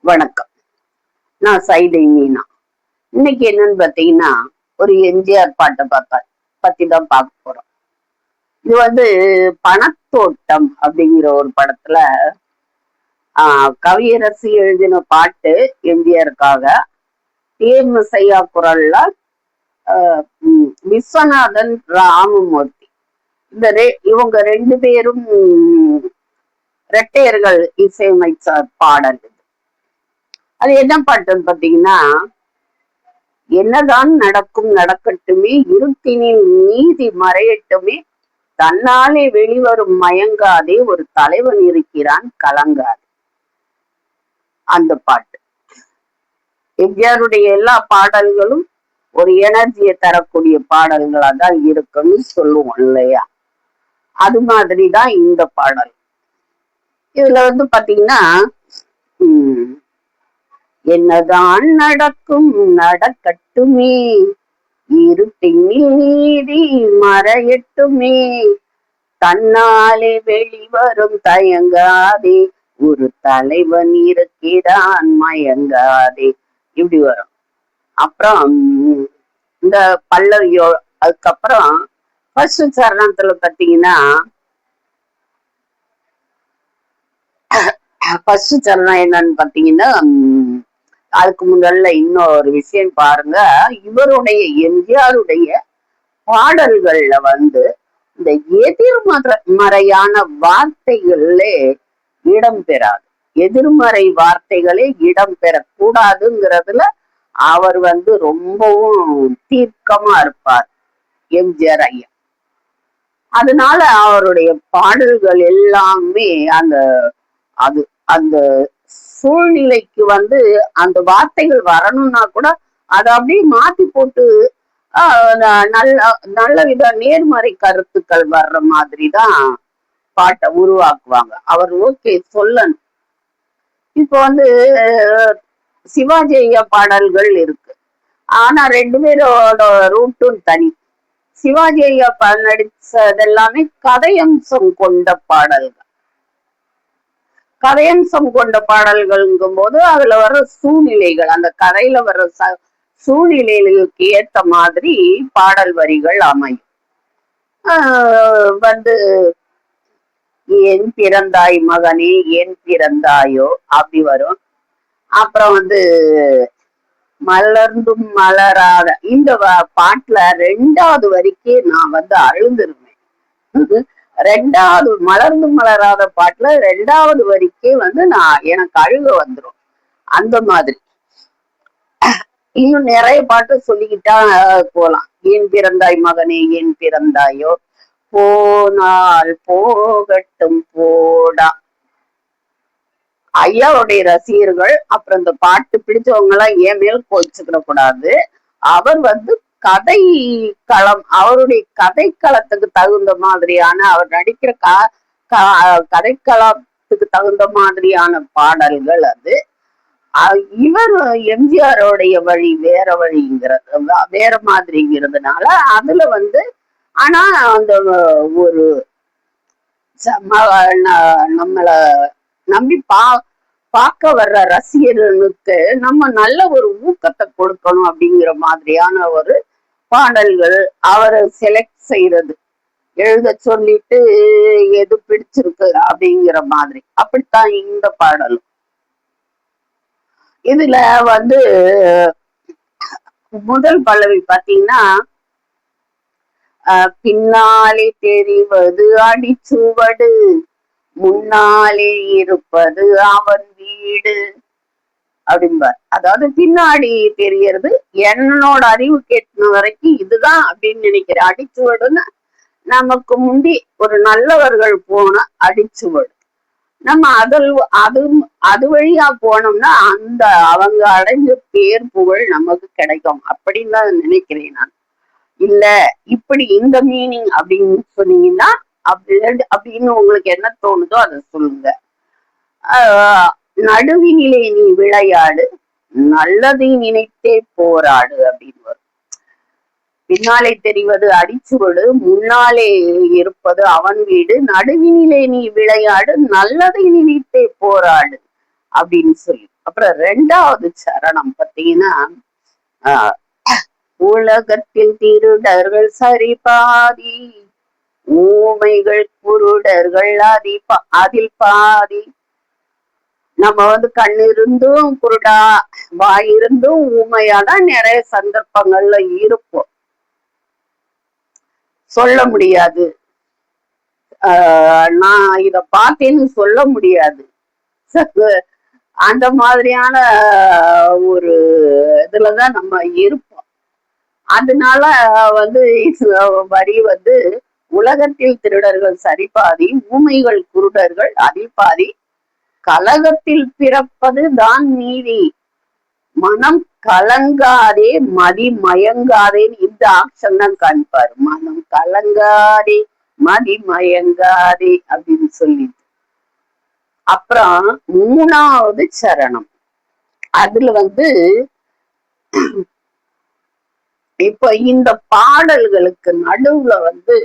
வணக்கம். நான் சைதை மீனா. இன்னைக்கு என்னன்னு பாத்தீங்கன்னா, ஒரு எம்ஜிஆர் பாட்டை பத்தி தான் பார்க்க போறோம். இது பணத்தோட்டம் அப்படிங்கிற ஒரு படத்துல கவியரசு எழுதின பாட்டு எம்ஜிஆருக்காக. தேர்மசையா குரல்ல விஸ்வநாதன் ராமமூர்த்தி இவங்க ரெண்டு பேரும் இரட்டையர்கள் இசையமைச்ச பாடல். அது என்ன பாட்டுன்னு பாத்தீங்கன்னா, என்னதான் நடக்கும் நடக்கட்டுமே, இருட்டினில் நீதி மறையட்டுமே, தன்னாலே வெளிவரும் மயங்காதே, ஒரு தலைவன் இருக்கிறான் கலங்காதே. அந்த பாட்டு எம்ஜிஆருடைய எல்லா பாடல்களும் ஒரு எனர்ஜியை தரக்கூடிய பாடல்களா தான் இருக்குன்னு சொல்லுவோம் இல்லையா? அது மாதிரிதான் இந்த பாடல். இதுல பாத்தீங்கன்னா என்னதான் நடக்கும் நடக்கட்டுமே, இருட்டினில் நீதி மறையட்டுமே, தன்னாலே வெளிவரும் தயங்காதே, ஒரு தலைவன் இருக்கிறான் மயங்காதே. இப்படி வரும். அப்புறம் இந்த பல்லவியோ அதுக்கப்புறம் ஃபர்ஸ்ட் சரணத்துல பாத்தீங்கன்னா, ஃபர்ஸ்ட் சரணம் என்னன்னு பாத்தீங்கன்னா, அதுக்கு முதல்ல இன்னொரு விஷயம் பாருங்க. இவருடைய எம்ஜிஆருடைய பாடல்கள்ல இந்த எதிர்மறையான வார்த்தைகள்ல இடம்பெறாது. எதிர்மறை வார்த்தைகளே இடம்பெறக்கூடாதுங்கிறதுல அவர் ரொம்பவும் தீர்க்கமா இருப்பார் எம்ஜிஆர் ஐயா. அதனால அவருடைய பாடல்கள் எல்லாமே அது அந்த சூழ்நிலைக்கு அந்த வார்த்தைகள் வரணும்னா கூட அதை அப்படியே மாத்தி போட்டு நல்ல வித நேர்மறை கருத்துக்கள் வர்ற மாதிரிதான் பாட்டை உருவாக்குவாங்க. அவர் ஓகே சொல்லணும். இப்போ சிவாஜி ஐயா பாடல்கள் இருக்கு. ஆனா ரெண்டு பேரோட ரூட்டும் தனி. சிவாஜி ஐயா நடிச்சதெல்லாமே கதையம்சம் கொண்ட பாடல்கள். கதையம்சம் கொண்ட பாடல்கள்ங்கும் போது அதுல வர்ற சூழ்நிலைகள், அந்த கதையில வர்ற சூழ்நிலைகளுக்கு ஏத்த மாதிரி பாடல் வரிகள் அமையும். என் பிறந்தாய் மகனே என் பிறந்தாயோ அப்படி வரும். அப்புறம் மலர்ந்தும் மலராத இந்த பாட்டுல ரெண்டாவது வரிக்கே நான் அழுந்துருவேன். ரெண்டாவது மலர்ந்து மலராத பாட்டுல ரெண்டாவது வரிக்கே எனக்கு அழுக வந்துடும். அந்த மாதிரி இன்னும் நிறைய பாட்டு சொல்லிக்கிட்டா போலாம். ஏன் பிறந்தாய் மகனே ஏன் பிறந்தாயோ, போனால் போகட்டும் போடா. ஐயாவுடைய ரசிகர்கள் அப்புறம் இந்த பாட்டு பிடிச்சவங்க எல்லாம் ஏன் மேல் கோச்சுக்கிட கூடாது. அவர் கதை களம், அவருடைய கதைக்களத்துக்கு தகுந்த மாதிரியான, அவர் நடிக்கிற கதைக்களத்துக்கு தகுந்த மாதிரியான பாடல்கள் அது. இவர் எம்ஜிஆருடைய வழி வேற வழிங்கிறது, வேற மாதிரிங்கிறதுனால அதுல ஆனா அந்த ஒரு நம்மள நம்பி பார்க்க வர்ற ரசிகர்களுக்கு நம்ம நல்ல ஒரு ஊக்கத்தை கொடுக்கணும் அப்படிங்கிற மாதிரியான ஒரு பாடல்கள் அவரை செலக்ட் செய்யறது, எழுத சொல்லிட்டு எது பிடிச்சிருக்கு அப்படிங்கிற மாதிரி. அப்படித்தான் இந்த பாடல். இதுல முதல் பல்லவி பாத்தீங்கன்னா, பின்னாலே தெரிவது அடிச்சுவடு, முன்னாலே இருப்பது அவன் வீடு அப்படிம்பார். அதாவது பின்னாடி தெரியறது என்னோட அறிவு கேட்ட வரைக்கும் இதுதான் அப்படின்னு நினைக்கிறேன். அடிச்சுவடுன்னு நமக்கு முந்தி ஒரு நல்லவர்கள் போன அடிச்சுவடு. நம்ம அது வழியா போனோம்னா அந்த அவங்க அடைஞ்ச பேர் புகழ் நமக்கு கிடைக்கும் அப்படின்னு தான் நினைக்கிறேன் நான். இல்ல இப்படி இந்த மீனிங் அப்படின்னு சொன்னீங்கன்னா அப்படின்னு உங்களுக்கு என்ன தோணுதோ அதை சொல்லுங்க. நடுவினிலே நீ விளையாடு, நல்லதை நினைத்தே போராடு அப்படின்னு வரும். பின்னாலே தெரிவது அடிச்சுவடு, முன்னாலே இருப்பது அவன் வீடு, நடுவினிலே நீ விளையாடு, நல்லதை நினைத்தே போராடு அப்படின்னு சொல்லி அப்புறம் ரெண்டாவது சரணம் பார்த்தீங்கன்னா, உலகத்தில் திருடர்கள் சரி பாதி, ஊமைகள் குருடர்கள் அதில் பாதி. நம்ம வந்து கண் இருந்தும் குருடா, வாய் இருந்தும் ஊமையாதான் நிறைய சந்தர்ப்பங்கள்ல இருப்போம். சொல்ல முடியாது, நான் இத பார்த்தேன்னு சொல்ல முடியாது. அந்த மாதிரியான ஒரு இதுலதான் நம்ம இருப்போம். அதனால வந்து வரி வந்து உலகத்தில் திருடர்கள் சரிபாதி, ஊமைகள் குருடர்கள் அதிபாதி, கலகத்தில் பிறப்பது தான் நீதி, மனம் கலங்காதே மதி மயங்காதே. இந்த ஆப்ஷன் தான் காண்பாரு, மனம் கலங்காதே மதி மயங்காதே அப்படின்னு சொல்லி. அப்புறம் மூணாவது சரணம், அதுல வந்து இப்ப இந்த பாடல்களுக்கு நடுவுல வந்து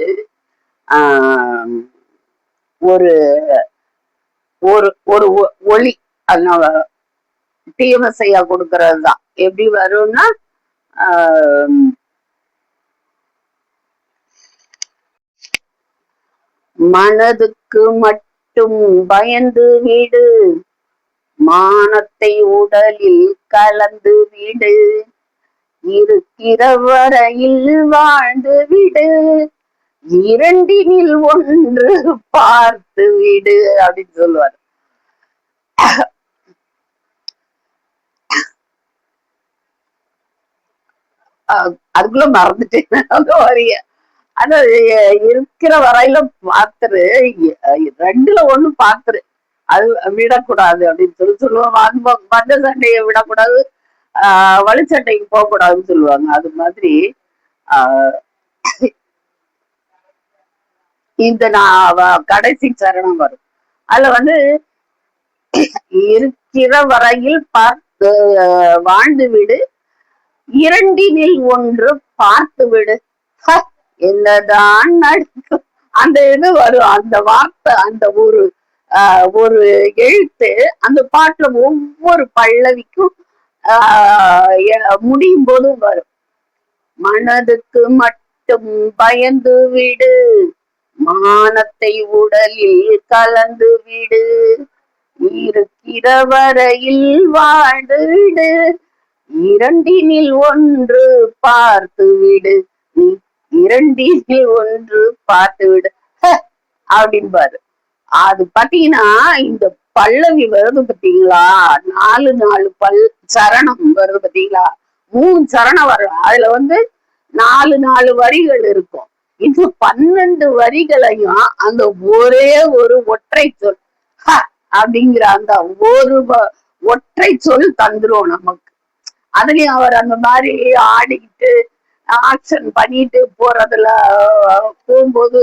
ஒரு ஒரு ஒரு ஒளி டிஎம்எஸ்ஐயா கொடுக்கறது தான். எப்படி வரும்னா, மனதுக்கு மட்டும் பயந்து விடு, மானத்தை உடலில் கலந்து விடு, இருக்கிற வரையில் வாழ்ந்து விடு, இரண்டினில் ஒன்று பார்த்து விடு அப்படின்னு சொல்லுவார். அதுக்குள்ள மறந்துட்டேன் அந்த வரிய. ஆனா இருக்கிற வரையில பாத்துரு, ரெண்டுல ஒண்ணு பாத்துரு, அது விடக்கூடாது அப்படின்னு சொல்லுவோம். மந்த சண்டையை விடக்கூடாது, வலுச்சண்டைக்கு போக கூடாதுன்னு சொல்லுவாங்க. அது மாதிரி இந்த கடைசி சரணம் வரும். அதுல வந்து இருக்கிற வரையில் பார்த்து வாழ்ந்து விடு, இரண்டினில் ஒன்று பார்த்து விடு. என்னதான் நடக்கும் அந்த இது வரும், அந்த வார்த்தை, அந்த ஒரு எழுத்து அந்த பாட்டுல ஒவ்வொரு பல்லவிக்கும் முடியும் போதும் வரும். மனதுக்கு மட்டும் பயந்து விடு, மானத்தை உடலில் கலந்து விடு, இருக்கிற வரையில் வாழ்ந்து விடு, இரண்டினில் ஒன்று பார்த்து விடு, நீ இரண்டினில் ஒன்று பார்த்து விடு அப்படின்பாரு. அது பாத்தீங்கன்னா இந்த பல்லவி வருது பாத்தீங்களா, 4 சரணம் வருது பாத்தீங்களா, 3 சரணம் வரும். அதுல வந்து 4 வரிகள் இருக்கும். இது 12 வரிகளையும் அந்த ஒரே ஒரு ஒற்றை சொல் அப்படிங்கிற அந்த ஒரு ஒற்றை சொல் தந்துரும் நமக்கு. அதுலயும் அவர் அந்த மாதிரி ஆடிக்கிட்டு ஆக்ஷன் பண்ணிட்டு போறதுல போகும்போது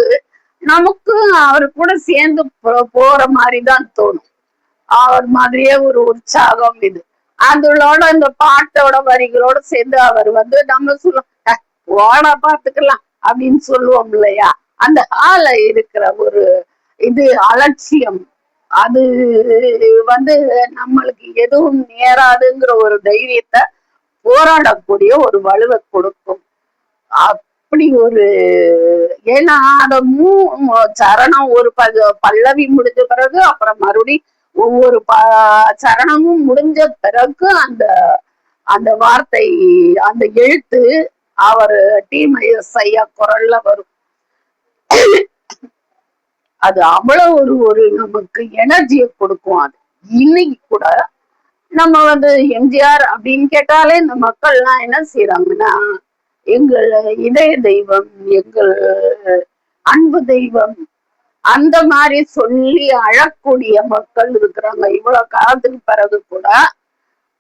நமக்கு அவர் கூட சேர்ந்து போற மாதிரிதான் தோணும். அவர் மாதிரியே ஒரு உற்சாகம் இது. அதோட இந்த பாட்டோட வரிகளோட சேர்ந்து அவர் வந்து நம்ம சொல்லுவோம், ஓட பாத்துக்கலாம் அப்படின்னு சொல்லுவோம் இல்லையா, அந்த ஆள இருக்கிற ஒரு இது அலட்சியம், அது வந்து நம்மளுக்கு எதுவும் நேராதுங்கிற ஒரு தைரியத்தை, போராடக்கூடிய ஒரு வலுவை கொடுக்கும். அப்படி ஒரு, ஏன்னா அத சரணம் ஒரு பல்லவி முடிஞ்ச பிறகு அப்புறம் மறுபடி ஒவ்வொரு சரணமும் முடிஞ்ச பிறகு அந்த வார்த்தை, அந்த எழுத்து அவர் டிஎம்எஸ்ஐயா குரல்ல வரும். அது அவ்வளவு ஒரு நமக்கு எனர்ஜியை கொடுக்கும். அது இன்னைக்கு கூட நம்ம வந்து எம்ஜிஆர் அப்படின்னு கேட்டாலே இந்த மக்கள்லாம் என்ன செய்யறாங்கன்னா, எங்கள் இதய தெய்வம், எங்கள் அன்பு தெய்வம், அந்த மாதிரி சொல்லி அழக்கூடிய மக்கள் இருக்கிறாங்க. இவ்வளவு காலத்துக்கு பிறகு கூட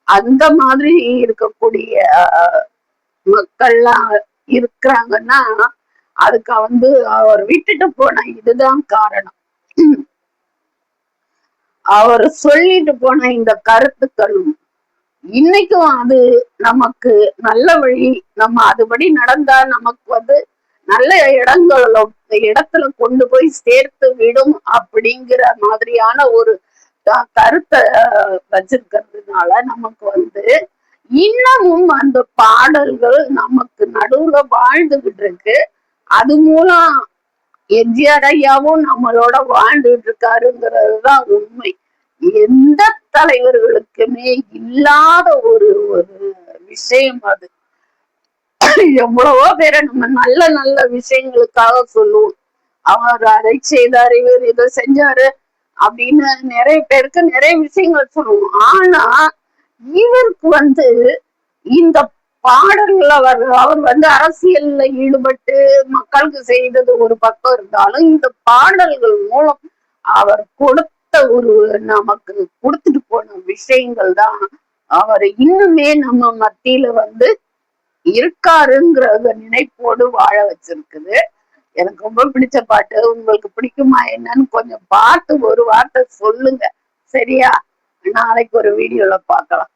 அந்த மாதிரி இருக்கக்கூடிய மக்கள்லாம் இருக்கிறாங்கன்னா, அதுக்கு வந்து அவர் விட்டுட்டு போன இதுதான் காரணம். அவர் சொல்லிட்டு போன இந்த கருத்துக்களும் இன்னைக்கும் அது நமக்கு நல்ல வழி, நம்ம அதுபடி நடந்தா நமக்கு வந்து நல்ல இடத்துல கொண்டு போய் சேர்த்து விடும் அப்படிங்கிற மாதிரியான ஒரு கருத்தை வச்சிருக்கிறது இருக்கிறதுனால நமக்கு வந்து இன்னமும் அந்த பாடல்கள் நமக்கு நடுவுல வாழ்ந்துகிட்டு இருக்கு. அது மூலம் எம்ஜிஆர் ஐயாவும் நம்மளோட வாழ்ந்துட்டு இருக்காருங்கிறதுதான் உண்மை. எந்த தலைவர்களுக்குமே இல்லாத ஒரு ஒரு விஷயம் அது. எவ்வளவோ பேரை நம்ம நல்ல நல்ல விஷயங்களுக்காக சொல்லுவோம். அவர் அதை செய்தாரு, இவர் இதை செஞ்சாரு அப்படின்னு நிறைய பேருக்கு நிறைய விஷயங்கள் சொல்லுவோம். ஆனா இவருக்கு வந்து இந்த பாடல்கள் அவர் வந்து அரசியல்ல ஈடுபட்டு மக்களுக்கு செய்தது ஒரு பக்கம் இருந்தாலும், இந்த பாடல்கள் மூலம் அவர் கொடுத்த ஒரு நமக்கு கொடுத்துட்டு போன விஷயங்கள் தான் அவர் இன்னுமே நம்ம மத்தியில வந்து இருக்காருங்கிறத நினைப்போடு வாழ வச்சிருக்குது. எனக்கு ரொம்ப பிடிச்ச பாட்டு. உங்களுக்கு பிடிக்குமா என்னன்னு கொஞ்சம் பார்த்து ஒரு வார்த்தை சொல்லுங்க. சரியா? நாளைக்கு ஒரு வீடியோல பார்க்கலாம்.